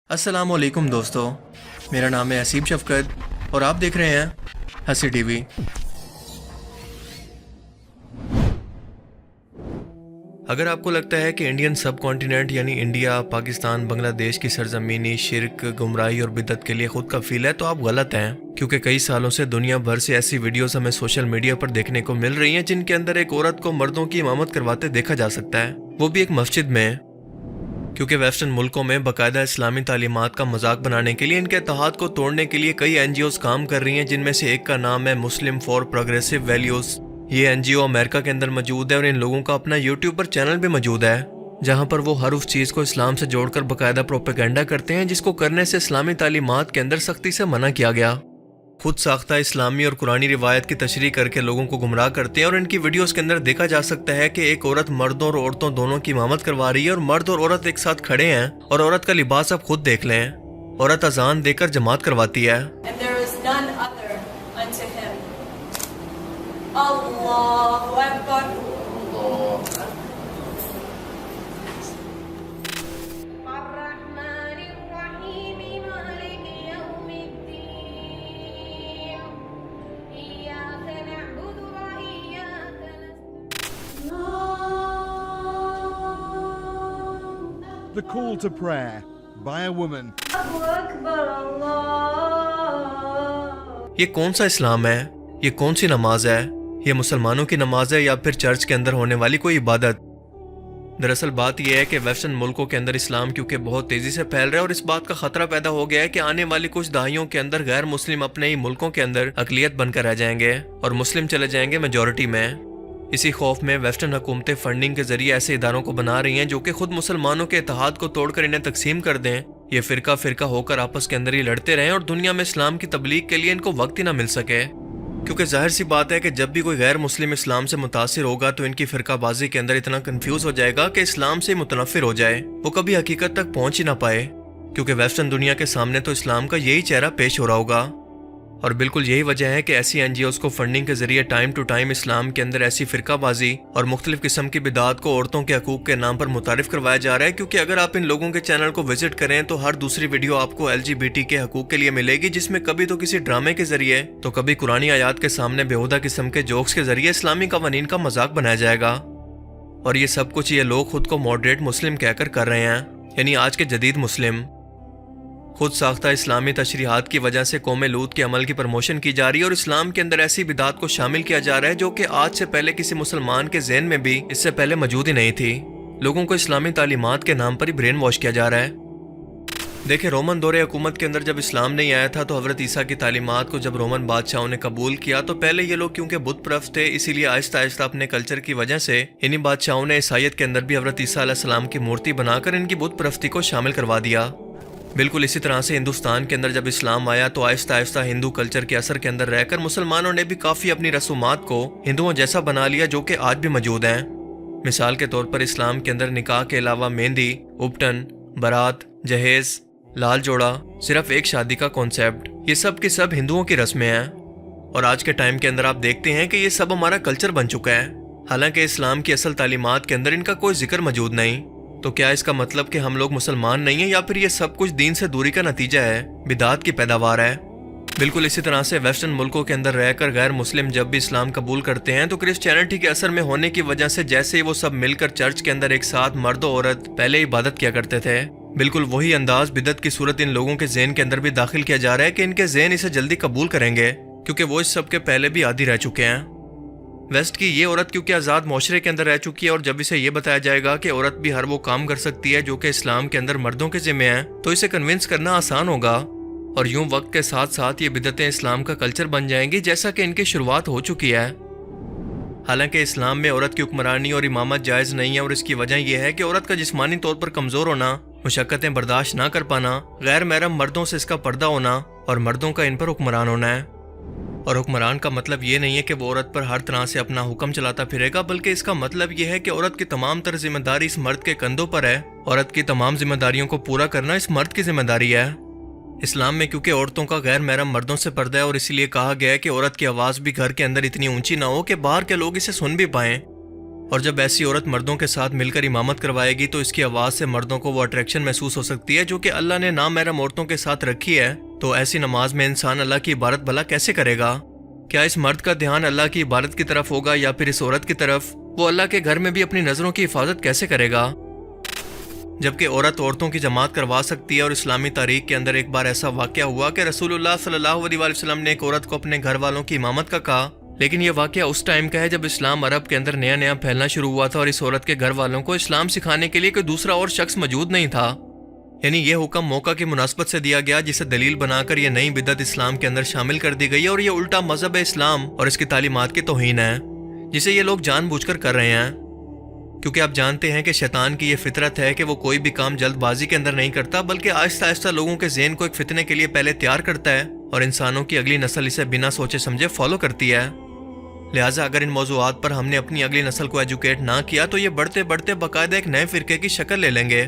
अस्सलाम वालेकुम दोस्तों, मेरा नाम है असीम शफकत और आप देख रहे हैं हंसी टीवी। अगर आपको लगता है कि इंडियन सब कॉन्टिनेंट यानी इंडिया, पाकिस्तान, बांग्लादेश की सरजमीनी शिर्क, गुमराही और बिदअत के लिए खुद कफील है तो आप गलत हैं, क्योंकि कई सालों से दुनिया भर से ऐसी वीडियोस हमें सोशल मीडिया पर देखने को मिल रही हैं जिनके अंदर एक औरत को मर्दों की इमामत करवाते देखा जा सकता है, वो भी एक मस्जिद में। क्योंकि वेस्टर्न मुल्कों में बाकायदा इस्लामी तालीमात का मजाक बनाने के लिए, इनके इत्तेहाद को तोड़ने के लिए कई NGOs काम कर रही हैं, जिनमें से एक का नाम है मुस्लिम फॉर प्रोग्रेसिव वैल्यूज। ये NGO अमेरिका के अंदर मौजूद है और इन लोगों का अपना यूट्यूब पर चैनल भी मौजूद है, जहां पर वो हर उस चीज़ को इस्लाम से जोड़कर बाकायदा प्रोपेगेंडा करते हैं जिसको करने से इस्लामी तालीमात के अंदर सख्ती से मना किया गया। खुद साख्ता इस्लामी और कुरानी रिवायत की तशरीह करके लोगों को गुमराह करते हैं और इनकी वीडियोस के अंदर देखा जा सकता है कि एक औरत मर्दों और औरतों दोनों की इमामत करवा रही है और मर्द और औरत एक साथ खड़े हैं और औरत का लिबास आप खुद देख लें, औरत अजान देकर जमात करवाती है। The call to prayer by a woman. ये कौन सा इस्लाम है? ये कौन सी नमाज है? ये मुसलमानों की नमाज है या फिर चर्च के अंदर होने वाली कोई इबादत? दरअसल बात यह है कि वेस्टर्न मुल्कों के अंदर इस्लाम क्योंकि बहुत तेजी से फैल रहा है और इस बात का खतरा पैदा हो गया है कि आने वाली कुछ दहाइयों के अंदर गैर मुस्लिम अपने ही मुल्कों के अंदर अकलियत बनकर रह जाएंगे और मुस्लिम चले जाएंगे मेजॉरिटी में। इसी खौफ में वेस्टर्न हुकूमतें फंडिंग के जरिए ऐसे इदारों को बना रही हैं जो कि खुद मुसलमानों के इत्तेहाद को तोड़कर इन्हें तकसीम कर दें, ये फिरका फिरका होकर आपस के अंदर ही लड़ते रहें और दुनिया में इस्लाम की तबलीग के लिए इनको वक्त ही ना मिल सके। क्योंकि जाहिर सी बात है कि जब भी कोई गैर मुस्लिम इस्लाम से मुतासिर होगा तो इनकी फिरकाबाजी के अंदर इतना कंफ्यूज हो जाएगा कि इस्लाम से मुतनफिर हो जाए, वो कभी हकीकत तक पहुंच ही ना पाए, क्योंकि वेस्टर्न दुनिया के सामने तो इस्लाम का यही चेहरा पेश हो रहा होगा। और बिल्कुल यही वजह है कि ऐसी NGOs को फंडिंग के जरिए टाइम टू टाइम इस्लाम के अंदर ऐसी फिरकाबाजी और मुख्तलिफ किस्म की बिदात को औरतों के हकूक के नाम पर मुतारिफ करवाया जा रहा है। क्योंकि अगर आप इन लोगों के चैनल को विजिट करें तो हर दूसरी वीडियो आपको LGBT के हकूक के लिए मिलेगी, जिसमें कभी तो किसी ड्रामे के जरिए तो कभी कुरानी आयात के सामने बेहुदा किस्म के जोक्स के जरिए इस्लामी कवानीन का मजाक बनाया जाएगा। और ये सब कुछ ये लोग खुद को मॉडरेट मुस्लिम कहकर कर रहे हैं, यानी आज के जदीद मुस्लिम। खुद साख्ता इस्लामी तशरीहात की वजह से कौम लूत के अमल की प्रमोशन की जा रही है और इस्लाम के अंदर ऐसी बिदात को शामिल किया जा रहा है जो कि आज से पहले किसी मुसलमान के ज़हन में भी इससे पहले मौजूद ही नहीं थी। लोगों को इस्लामी तालीमात के नाम पर ही ब्रेन वॉश किया जा रहा है। देखिए, रोमन दौरे हुकूमत के अंदर जब इस्लाम नहीं आया था तो हज़रत ईसा की तालीमात को जब रोमन बादशाहों ने कबूल किया तो पहले ये लोग क्योंकि बुत परस्त थे, इसीलिए आहिस्ता आहिस्ता अपने कल्चर की वजह से इन्हीं बादशाहों ने ईसाइयत के अंदर भी हज़रत ईसा अलैहिस्सलाम की मूर्ति बनाकर इनकी बुत परस्ती को शामिल करवा दिया। बिल्कुल इसी तरह से हिंदुस्तान के अंदर जब इस्लाम आया तो आहिस्ता आहिस्ता हिंदू कल्चर के असर के अंदर रहकर मुसलमानों ने भी काफ़ी अपनी रसूमात को हिंदुओं जैसा बना लिया, जो कि आज भी मौजूद हैं। मिसाल के तौर पर इस्लाम के अंदर निकाह के अलावा मेहंदी, उपटन, बारात, जहेज, लाल जोड़ा, सिर्फ एक शादी का कॉन्सेप्ट, ये सब की सब हिंदुओं की रस्में हैं। और आज के टाइम के अंदर आप देखते हैं कि ये सब हमारा कल्चर बन चुका है, हालांकि इस्लाम की असल तालीमात के अंदर इनका कोई जिक्र मौजूद नहीं। तो क्या इसका मतलब कि हम लोग मुसलमान नहीं हैं या फिर ये सब कुछ दीन से दूरी का नतीजा है, बिदात की पैदावार है? बिल्कुल इसी तरह से वेस्टर्न मुल्कों के अंदर रहकर गैर मुस्लिम जब भी इस्लाम कबूल करते हैं तो क्रिश्चियनिटी के असर में होने की वजह से जैसे ही वो सब मिलकर चर्च के अंदर एक साथ मर्द और औरत पहले इबादत किया करते थे, बिल्कुल वही अंदाज बिदत की सूरत इन लोगों के ज़हन के अंदर भी दाखिल किया जा रहा है कि इनके ज़हन इसे जल्दी कबूल करेंगे, क्योंकि वो इस सब के पहले भी आदी रह चुके हैं। वेस्ट की ये औरत क्योंकि आज़ाद माशरे के अंदर रह चुकी है और जब इसे ये बताया जाएगा कि औरत भी हर वो काम कर सकती है जो कि इस्लाम के अंदर मर्दों के जिम्मे है, तो इसे कन्विंस करना आसान होगा और यूं वक्त के साथ साथ ये बिदतें इस्लाम का कल्चर बन जाएंगी, जैसा कि इनकी शुरुआत हो चुकी है। हालांकि इस्लाम में औरत की हुक्मरानी और इमामत जायज़ नहीं है और इसकी वजह यह है कि औरत का जिस्मानी तौर पर कमज़ोर होना, मुशक्क़तें बर्दाश्त ना कर पाना, गैर महरम मर्दों से इसका पर्दा होना और मर्दों का इन पर हुक्मरान होना है। और हुक्मरान का मतलब ये नहीं है कि वो औरत पर हर तरह से अपना हुक्म चलाता फिरेगा, बल्कि इसका मतलब ये है कि औरत की तमाम तर जिम्मेदारी इस मर्द के कंधों पर है। औरत की तमाम जिम्मेदारियों को पूरा करना इस मर्द की जिम्मेदारी है। इस्लाम में क्योंकि औरतों का गैर महरम मर्दों से पर्दा है और इसीलिए कहा गया है कि औरत की आवाज़ भी घर के अंदर इतनी ऊंची ना हो कि बाहर के लोग इसे सुन भी पाएं। اور جب ایسی عورت مردوں کے ساتھ مل کر امامت کروائے گی تو اس کی آواز سے مردوں کو وہ اٹریکشن محسوس ہو سکتی ہے جو کہ اللہ نے نامحرم عورتوں کے ساتھ رکھی ہے. تو ایسی نماز میں انسان اللہ کی عبادت بھلا کیسے کرے گا؟ کیا اس مرد کا دھیان اللہ کی عبادت کی طرف ہوگا یا پھر اس عورت کی طرف؟ وہ اللہ کے گھر میں بھی اپنی نظروں کی حفاظت کیسے کرے گا؟ جبکہ عورت عورتوں کی جماعت کروا سکتی ہے. اور اسلامی تاریخ کے اندر ایک بار ایسا واقعہ ہوا کہ رسول اللہ صلی اللہ علیہ وسلم نے ایک عورت کو اپنے گھر والوں کی امامت کا کہا. لیکن یہ واقعہ اس ٹائم کا ہے جب اسلام عرب کے اندر نیا نیا پھیلنا شروع ہوا تھا اور اس عورت کے گھر والوں کو اسلام سکھانے کے لیے کوئی دوسرا اور شخص موجود نہیں تھا. یعنی یہ حکم موقع کی مناسبت سے دیا گیا جسے دلیل بنا کر یہ نئی بدعت اسلام کے اندر شامل کر دی گئی ہے. اور یہ الٹا مذہب اسلام اور اس کی تعلیمات کی توہین ہے جسے یہ لوگ جان بوجھ کر کر رہے ہیں. کیونکہ آپ جانتے ہیں کہ شیطان کی یہ فطرت ہے کہ وہ کوئی بھی کام جلد بازی کے اندر نہیں کرتا بلکہ آہستہ آہستہ لوگوں کے ذہن کو ایک فتنے کے لیے پہلے تیار کرتا ہے اور انسانوں کی اگلی نسل اسے بنا سوچے سمجھے فالو کرتی ہے. لہٰذا اگر ان موضوعات پر ہم نے اپنی اگلی نسل کو ایجوکیٹ نہ کیا تو یہ بڑھتے بڑھتے باقاعدہ ایک نئے فرقے کی شکل لے لیں گے.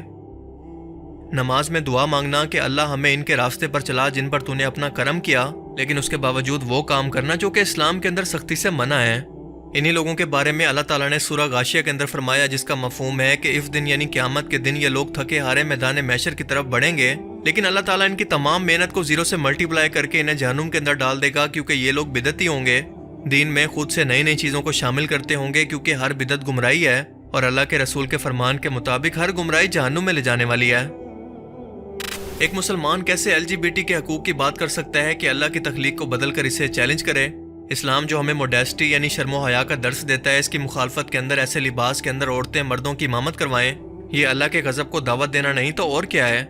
نماز میں دعا مانگنا کہ اللہ ہمیں ان کے راستے پر چلا جن پر تو نے اپنا کرم کیا، لیکن اس کے باوجود وہ کام کرنا جو کہ اسلام کے اندر سختی سے منع ہے. انہی لوگوں کے بارے میں اللہ تعالیٰ نے سورہ غاشیہ کے اندر فرمایا جس کا مفہوم ہے کہ اس دن یعنی قیامت کے دن یہ لوگ تھکے ہارے میدان محشر کی طرف بڑھیں گے، لیکن اللہ تعالیٰ ان کی تمام محنت کو زیرو سے ملٹی پلائی کر کے انہیں جہنم کے اندر ڈال دے گا کیونکہ یہ لوگ بدعتی ہوں گے، دین میں خود سے نئی نئی چیزوں کو شامل کرتے ہوں گے کیونکہ ہر بدعت گمراہی ہے اور اللہ کے رسول کے فرمان کے مطابق ہر گمراہی جہنم میں لے جانے والی ہے. ایک مسلمان کیسے LGBT کے حقوق کی بات کر سکتا ہے کہ اللہ کی تخلیق کو بدل کر اسے چیلنج کرے؟ اسلام جو ہمیں موڈیسٹی یعنی شرم و حیا کا درس دیتا ہے، اس کی مخالفت کے اندر ایسے لباس کے اندر عورتیں مردوں کی امامت کروائیں، یہ اللہ کے غضب کو دعوت دینا نہیں تو اور کیا ہے؟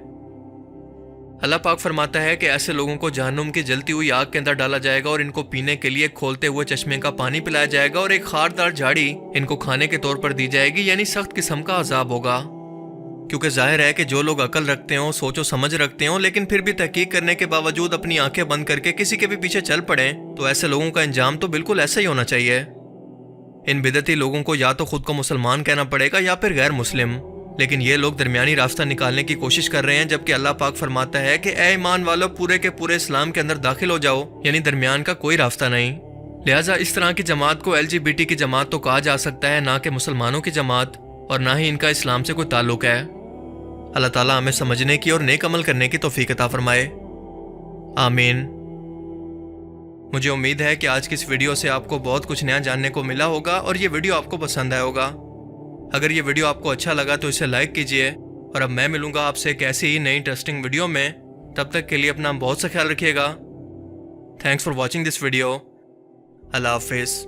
اللہ پاک فرماتا ہے کہ ایسے لوگوں کو جہنم کی جلتی ہوئی آگ کے اندر ڈالا جائے گا اور ان کو پینے کے لیے کھولتے ہوئے چشمے کا پانی پلایا جائے گا اور ایک خاردار جھاڑی ان کو کھانے کے طور پر دی جائے گی، یعنی سخت قسم کا عذاب ہوگا. کیونکہ ظاہر ہے کہ جو لوگ عقل رکھتے ہوں، سوچ و سمجھ رکھتے ہوں، لیکن پھر بھی تحقیق کرنے کے باوجود اپنی آنکھیں بند کر کے کسی کے بھی پیچھے چل پڑیں تو ایسے لوگوں کا انجام تو بالکل ایسا ہی ہونا چاہیے. ان بدعتی لوگوں کو یا تو خود کو مسلمان کہنا پڑے گا یا پھر غیر مسلم، لیکن یہ لوگ درمیانی راستہ نکالنے کی کوشش کر رہے ہیں جبکہ اللہ پاک فرماتا ہے کہ اے ایمان والو پورے کے پورے اسلام کے اندر داخل ہو جاؤ، یعنی درمیان کا کوئی راستہ نہیں. لہٰذا اس طرح کی جماعت کو LGBT کی جماعت تو کہا جا سکتا ہے، نہ کہ مسلمانوں کی جماعت، اور نہ ہی ان کا اسلام سے کوئی تعلق ہے. اللہ تعالیٰ ہمیں سمجھنے کی اور نیک عمل کرنے کی توفیق عطا فرمائے، آمین. مجھے امید ہے کہ آج کی اس ویڈیو سے آپ کو بہت کچھ نیا جاننے کو ملا ہوگا اور یہ ویڈیو آپ کو پسند آیا ہوگا. اگر یہ ویڈیو آپ کو اچھا لگا تو اسے لائک کیجئے، اور اب میں ملوں گا آپ سے ایک ایسی ہی نئی انٹرسٹنگ ویڈیو میں. تب تک کے لیے اپنا بہت سا خیال رکھیے گا. Thanks for watching this video. اللہ حافظ.